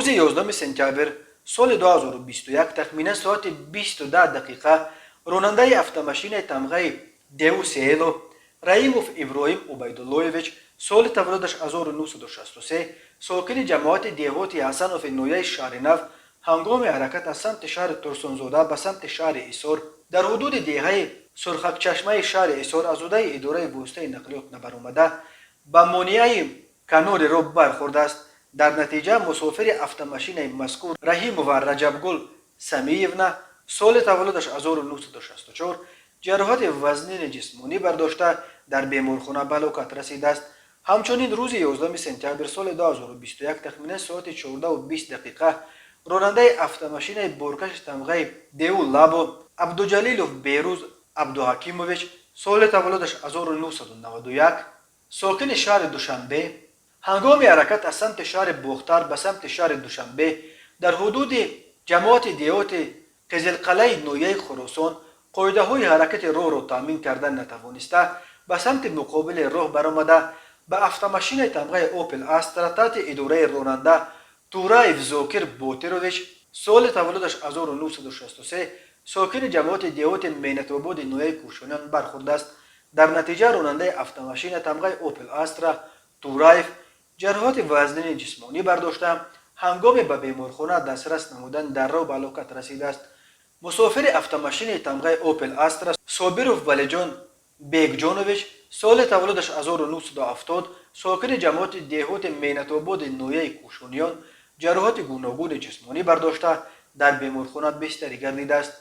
روز 11 سپتامبر سال 2021 تخمینا ساعت 22 دقیقه راننده автомашین تمغه دیو سیلو رحیموف ابراهیم عبیداللهویچ سال تولدش 1963 ساکن جماعت دیهاتی حسنوف نویه شهر نو هنگام حرکت از سمت شهر ترسونزاده به سمت شهر ایسار در حدود دهه سرخک چشمه شهر ایسار از عهده اداره واسطه نقلیات نبرآمده به مانع کانال را برخورده است. در نتیجه مسافر автомашین مذکور رحیم و رجبگل سمیونا سال تولدش 1964 جراحت وزنین جسمانی برداشته در بیمارخانه به هلاکت رسیده است. همچنین روز 11 سپتامبر سال 2021 تخمین ساعت 14:20 دقیقه راننده автомашین بورکش تمغه دیو لابو عبدالجلیل بیروز عبدالحکیمویچ سال تولدش 1991 ساکن شهر دوشنبه هنگام حرکت از سمت شهر بختر به سمت شهر دوشنبه در حدود جماعت دیهات قزلقلعه نویه خراسان قاعده های حرکت راه را تامین کردن نتوانسته به سمت مقابل راه برآمده به автомашین تمغه اوپل استرا تحت اداره راننده تورایف زاکر بوترویچ سال تولدش 1963 ساکن جماعت دیهات مینت‌آباد نویه کوشانیان برخورده است. در نتیجه راننده автомашین تمغه اوپل استرا تورایف جراحت وزنین جسمانی برداشته هنگام به بیمارخانه دسترس نمودن در راه به هلاکت رسیده است. مسافر автомашین تمغه اوپل استرا صابروف ولیجان بیگجانویچ سال تولدش 1970 ساکن جماعت دیهات مینت‌آباد نویه کوشانیان جراحت گوناگون جسمانی برداشته در بیمارخانه بستری گردیده است.